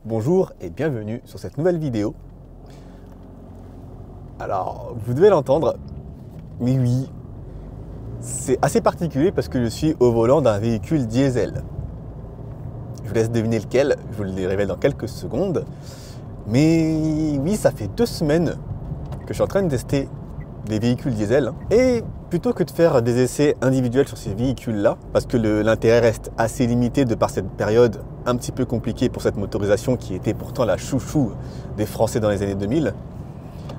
Bonjour et bienvenue sur cette nouvelle vidéo. Alors, vous devez l'entendre, mais oui, c'est assez particulier parce que je suis au volant d'un véhicule diesel. Je vous laisse deviner lequel, je vous le révèle dans quelques secondes. Mais oui, ça fait 2 semaines que je suis en train de tester des véhicules diesel. Et plutôt que de faire des essais individuels sur ces véhicules-là, parce que l'intérêt reste assez limité de par cette période un petit peu compliquée pour cette motorisation qui était pourtant la chouchou des Français dans les années 2000,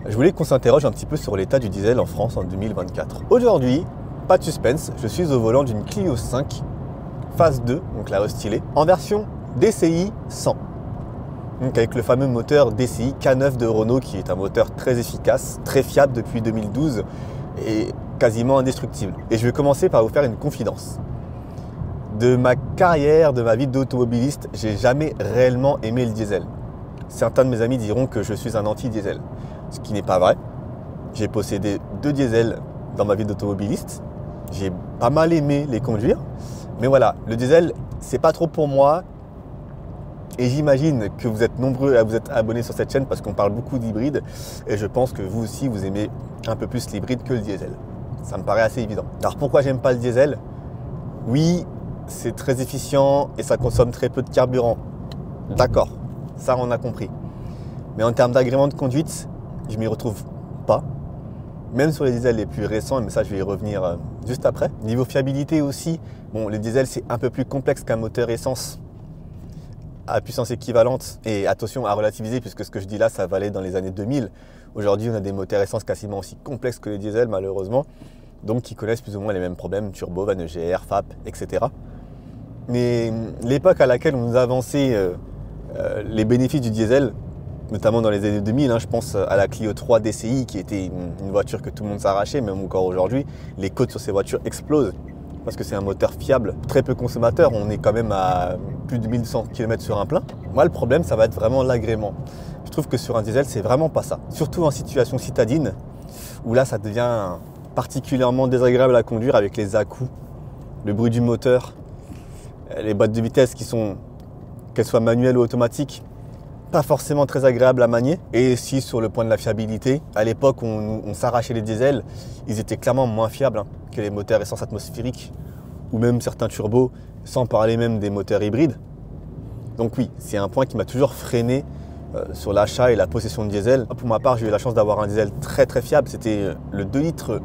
je voulais qu'on s'interroge un petit peu sur l'état du diesel en France en 2024. Aujourd'hui, pas de suspense, je suis au volant d'une Clio 5 phase 2, donc la restylée, en version DCI 100. Donc avec le fameux moteur DCI K9 de Renault qui est un moteur très efficace, très fiable depuis 2012 et quasiment indestructible. Et je vais commencer par vous faire une confidence. De ma carrière, de ma vie d'automobiliste, j'ai jamais réellement aimé le diesel. Certains de mes amis diront que je suis un anti-diesel, ce qui n'est pas vrai. J'ai possédé 2 diesels dans ma vie d'automobiliste. J'ai pas mal aimé les conduire. Mais voilà, le diesel, c'est pas trop pour moi. Et j'imagine que vous êtes nombreux à vous être abonnés sur cette chaîne parce qu'on parle beaucoup d'hybride. Et je pense que vous aussi, vous aimez un peu plus l'hybride que le diesel. Ça me paraît assez évident. Alors pourquoi j'aime pas le diesel? Oui, c'est très efficient et ça consomme très peu de carburant. D'accord, ça on a compris. Mais en termes d'agrément de conduite, je m'y retrouve pas. Même sur les diesels les plus récents, mais ça je vais y revenir juste après. Niveau fiabilité aussi, bon, le diesel c'est un peu plus complexe qu'un moteur essence à puissance équivalente. Et attention à relativiser puisque ce que je dis là, ça valait dans les années 2000. Aujourd'hui, on a des moteurs essence quasiment aussi complexes que les diesels malheureusement. Donc qui connaissent plus ou moins les mêmes problèmes, turbo, vanne EGR, FAP, etc. Mais l'époque à laquelle on nous avançait les bénéfices du diesel, notamment dans les années 2000, je pense à la Clio 3 DCI qui était une voiture que tout le monde s'arrachait, même encore aujourd'hui, les cotes sur ces voitures explosent parce que c'est un moteur fiable, très peu consommateur, on est quand même à plus de 1200 km sur un plein. Moi le problème ça va être vraiment l'agrément. Je trouve que sur un diesel c'est vraiment pas ça, surtout en situation citadine où là ça devient particulièrement désagréable à conduire avec les à-coups, le bruit du moteur, les boîtes de vitesse qui sont, qu'elles soient manuelles ou automatiques, pas forcément très agréables à manier. Et si sur le point de la fiabilité, à l'époque on s'arrachait les diesels, ils étaient clairement moins fiables que les moteurs essence atmosphérique ou même certains turbos, sans parler même des moteurs hybrides. Donc oui, c'est un point qui m'a toujours freiné sur l'achat et la possession de diesel. Pour ma part, j'ai eu la chance d'avoir un diesel très très fiable, c'était le 2 litres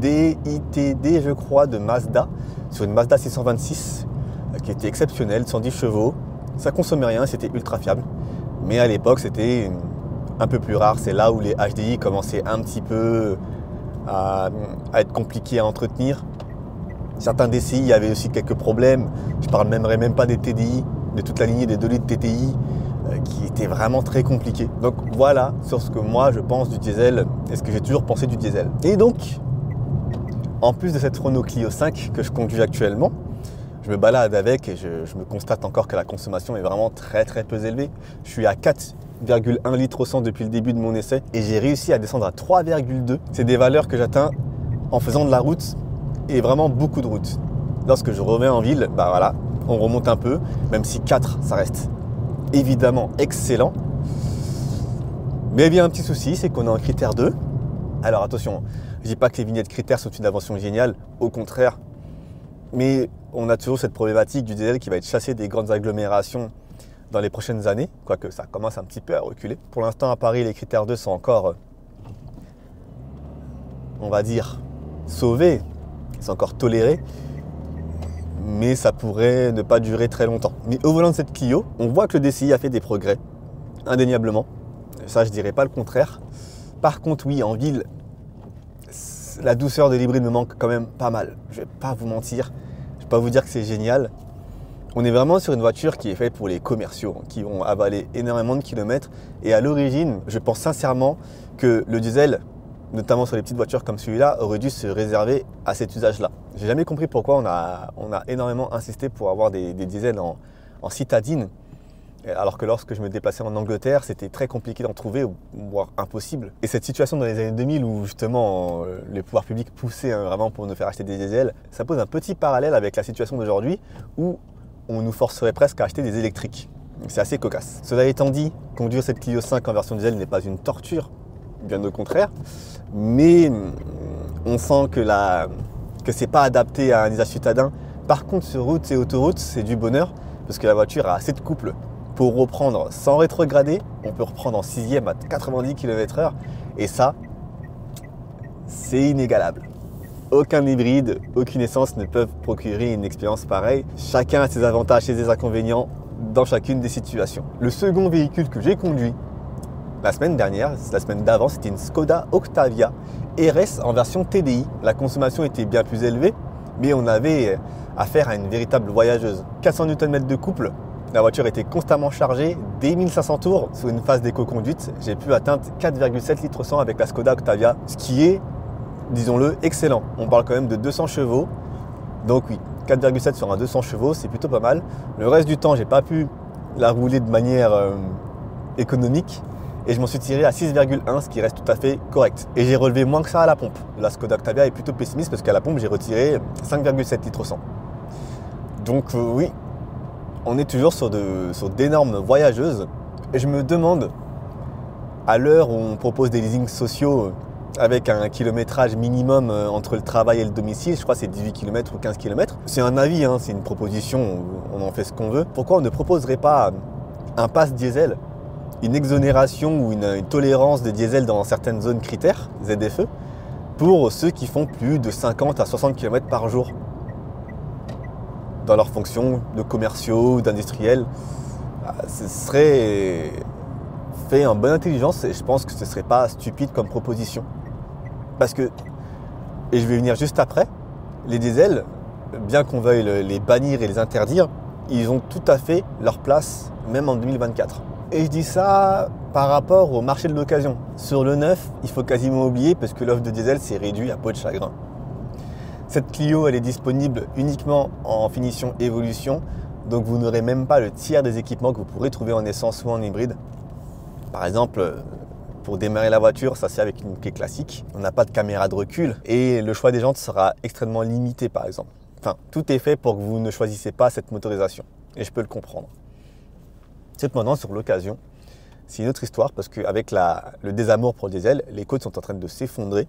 DITD je crois de Mazda, sur une Mazda 626 qui était exceptionnelle, 110 chevaux, ça consommait rien, c'était ultra fiable. Mais à l'époque, c'était un peu plus rare. C'est là où les HDI commençaient un petit peu à être compliqués à entretenir. Certains DCI avaient aussi quelques problèmes. Je parlerai même pas des TDI, de toute la lignée des 2 litres TTI, qui étaient vraiment très compliqués. Donc voilà sur ce que moi je pense du diesel et ce que j'ai toujours pensé du diesel. Et donc, en plus de cette Renault Clio 5 que je conduis actuellement, je me balade avec et je me constate encore que la consommation est vraiment très très peu élevée. Je suis à 4,1 litres au 100 depuis le début de mon essai et j'ai réussi à descendre à 3,2. C'est des valeurs que j'atteins en faisant de la route et vraiment beaucoup de route. Lorsque je reviens en ville, bah voilà, on remonte un peu, même si 4 ça reste évidemment excellent. Mais il y a un petit souci, c'est qu'on est en critère 2. Alors attention, je dis pas que les vignettes critères sont une invention géniale, au contraire. Mais on a toujours cette problématique du diesel qui va être chassé des grandes agglomérations dans les prochaines années, quoique ça commence un petit peu à reculer. Pour l'instant, à Paris, les critères 2 sont encore, on va dire, sauvés, c'est encore toléré, mais ça pourrait ne pas durer très longtemps. Mais au volant de cette Clio, on voit que le DCI a fait des progrès, indéniablement. Ça, je dirais pas le contraire. Par contre, oui, en ville, la douceur de l'hybride me manque quand même pas mal. Je vais pas vous mentir, je vais pas vous dire que c'est génial. On est vraiment sur une voiture qui est faite pour les commerciaux, qui vont avaler énormément de kilomètres. Et à l'origine, je pense sincèrement que le diesel, notamment sur les petites voitures comme celui-là, aurait dû se réserver à cet usage-là. J'ai jamais compris pourquoi on a énormément insisté pour avoir des diesels en citadine. Alors que lorsque je me déplaçais en Angleterre, c'était très compliqué d'en trouver, voire impossible. Et cette situation dans les années 2000 où justement les pouvoirs publics poussaient vraiment pour nous faire acheter des diesels, ça pose un petit parallèle avec la situation d'aujourd'hui où on nous forcerait presque à acheter des électriques. C'est assez cocasse. Cela étant dit, conduire cette Clio 5 en version diesel n'est pas une torture, bien au contraire, mais on sent que c'est pas adapté à un usage citadin. Par contre, sur route et autoroute, c'est du bonheur, parce que la voiture a assez de couple pour reprendre sans rétrograder. On peut reprendre en 6e à 90 km/h, et ça, c'est inégalable. Aucun hybride, aucune essence ne peuvent procurer une expérience pareille. Chacun a ses avantages et ses inconvénients dans chacune des situations. Le second véhicule que j'ai conduit la semaine dernière, la semaine d'avant, c'était une Skoda Octavia RS en version TDI. La consommation était bien plus élevée, mais on avait affaire à une véritable voyageuse. 400 Nm de couple, la voiture était constamment chargée. Dès 1500 tours, sur une phase d'éco-conduite, j'ai pu atteindre 4,7 litres 100 avec la Skoda Octavia, ce qui est, disons-le, excellent. On parle quand même de 200 chevaux, donc oui, 4,7 sur un 200 chevaux, c'est plutôt pas mal. Le reste du temps, j'ai pas pu la rouler de manière économique et je m'en suis tiré à 6,1, ce qui reste tout à fait correct. Et j'ai relevé moins que ça à la pompe. La Skoda Octavia est plutôt pessimiste parce qu'à la pompe, j'ai retiré 5,7 litres 100. Donc oui, on est toujours sur d'énormes voyageuses. Et je me demande, à l'heure où on propose des leasings sociaux avec un kilométrage minimum entre le travail et le domicile, je crois que c'est 18 km ou 15 km. C'est un avis, hein, c'est une proposition, on en fait ce qu'on veut. Pourquoi on ne proposerait pas un pass diesel, une exonération ou une tolérance de diesel dans certaines zones critères, ZFE, pour ceux qui font plus de 50 à 60 km par jour dans leurs fonctions de commerciaux ou d'industriels. Ce serait fait en bonne intelligence et je pense que ce ne serait pas stupide comme proposition. Parce que, et je vais venir juste après, les diesels, bien qu'on veuille les bannir et les interdire, ils ont tout à fait leur place, même en 2024. Et je dis ça par rapport au marché de l'occasion. Sur le neuf, il faut quasiment oublier parce que l'offre de diesel s'est réduite à peau de chagrin. Cette Clio, elle est disponible uniquement en finition évolution, donc vous n'aurez même pas le tiers des équipements que vous pourrez trouver en essence ou en hybride. Par exemple, pour démarrer la voiture, ça se fait avec une clé classique. On n'a pas de caméra de recul et le choix des jantes sera extrêmement limité par exemple. Enfin, tout est fait pour que vous ne choisissez pas cette motorisation et je peux le comprendre. Cependant, sur l'occasion, c'est une autre histoire parce qu'avec le désamour pour le diesel, les côtes sont en train de s'effondrer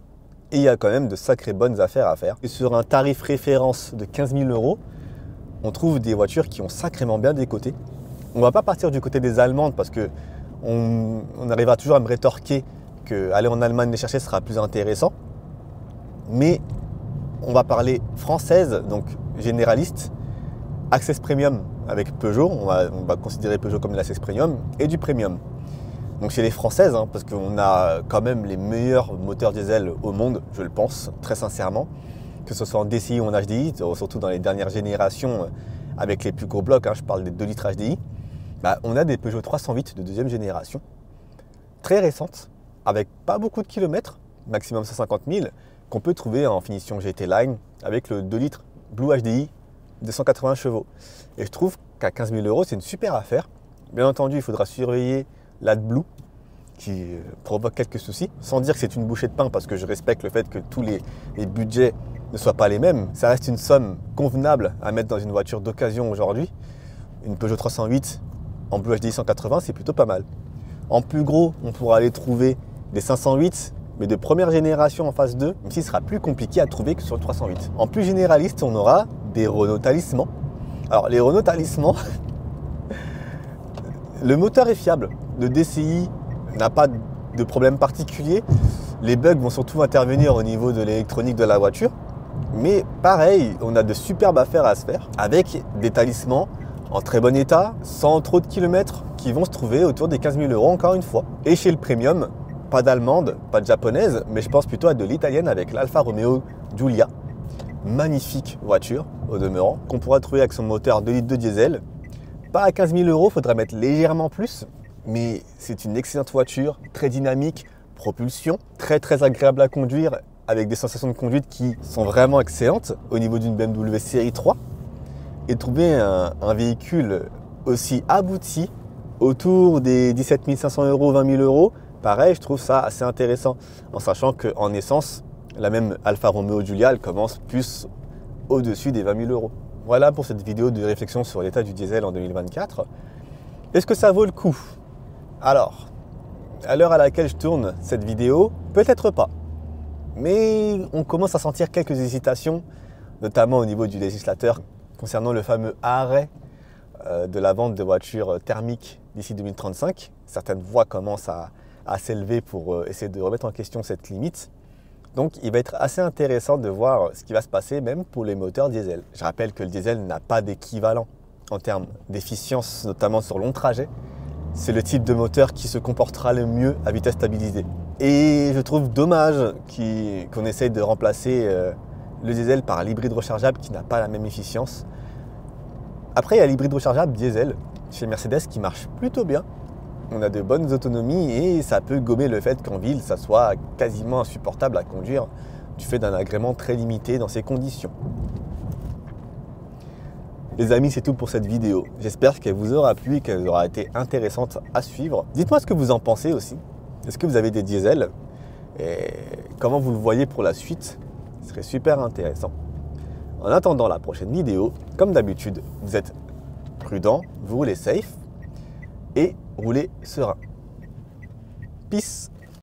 et il y a quand même de sacrées bonnes affaires à faire. Et sur un tarif référence de 15 000 €, on trouve des voitures qui ont sacrément bien décoté. On ne va pas partir du côté des Allemandes parce que on arrivera toujours à me rétorquer qu'aller en Allemagne les chercher sera plus intéressant. Mais on va parler française, donc généraliste, Access Premium avec Peugeot, on va considérer Peugeot comme l'Access Premium, et du Premium. Donc chez les françaises, hein, parce qu'on a quand même les meilleurs moteurs diesel au monde, je le pense, très sincèrement, que ce soit en DCI ou en HDI, surtout dans les dernières générations avec les plus gros blocs, hein, je parle des 2 litres HDI, on a des Peugeot 308 de deuxième génération, très récentes, avec pas beaucoup de kilomètres, maximum 150 000, qu'on peut trouver en finition GT Line avec le 2 litres Blue HDI de 180 chevaux. Et je trouve qu'à 15 000 €, c'est une super affaire. Bien entendu, il faudra surveiller l'AdBlue qui provoque quelques soucis, sans dire que c'est une bouchée de pain parce que je respecte le fait que tous les budgets ne soient pas les mêmes. Ça reste une somme convenable à mettre dans une voiture d'occasion aujourd'hui. Une Peugeot 308 en Blue HDI 180, c'est plutôt pas mal. En plus gros, on pourra aller trouver des 508, mais de première génération en phase 2, même s'il sera plus compliqué à trouver que sur le 308. En plus généraliste, on aura des Renault Talisman. Alors les Renault Talisman, le moteur est fiable. Le DCI n'a pas de problème particulier. Les bugs vont surtout intervenir au niveau de l'électronique de la voiture. Mais pareil, on a de superbes affaires à se faire avec des talismans en très bon état, sans trop de kilomètres, qui vont se trouver autour des 15 000 € encore une fois. Et chez le Premium, pas d'allemande, pas de japonaise, mais je pense plutôt à de l'italienne avec l'Alfa Romeo Giulia. Magnifique voiture au demeurant, qu'on pourra trouver avec son moteur 2 litres de diesel. Pas à 15 000 €, il faudra mettre légèrement plus, mais c'est une excellente voiture, très dynamique, propulsion, très agréable à conduire, avec des sensations de conduite qui sont vraiment excellentes au niveau d'une BMW série 3. Et trouver un véhicule aussi abouti, autour des 17 500 €, 20 000 €, pareil, je trouve ça assez intéressant, en sachant qu'en essence, la même Alfa Romeo Giulia, elle commence plus au-dessus des 20 000 €. Voilà pour cette vidéo de réflexion sur l'état du diesel en 2024. Est-ce que ça vaut le coup? Alors, à l'heure à laquelle je tourne cette vidéo, peut-être pas. Mais on commence à sentir quelques hésitations, notamment au niveau du législateur, concernant le fameux arrêt de la vente de voitures thermiques d'ici 2035. Certaines voix commencent à s'élever pour essayer de remettre en question cette limite. Donc il va être assez intéressant de voir ce qui va se passer même pour les moteurs diesel. Je rappelle que le diesel n'a pas d'équivalent en termes d'efficience, notamment sur long trajet. C'est le type de moteur qui se comportera le mieux à vitesse stabilisée. Et je trouve dommage qu'on essaye de remplacer le diesel par l'hybride rechargeable qui n'a pas la même efficience. Après, il y a l'hybride rechargeable diesel chez Mercedes qui marche plutôt bien. On a de bonnes autonomies et ça peut gommer le fait qu'en ville, ça soit quasiment insupportable à conduire du fait d'un agrément très limité dans ces conditions. Les amis, c'est tout pour cette vidéo. J'espère qu'elle vous aura plu et qu'elle aura été intéressante à suivre. Dites-moi ce que vous en pensez aussi. Est-ce que vous avez des diesels? Et comment vous le voyez pour la suite? Ce serait super intéressant. En attendant la prochaine vidéo, comme d'habitude, vous êtes prudent, vous roulez safe et roulez serein. Peace!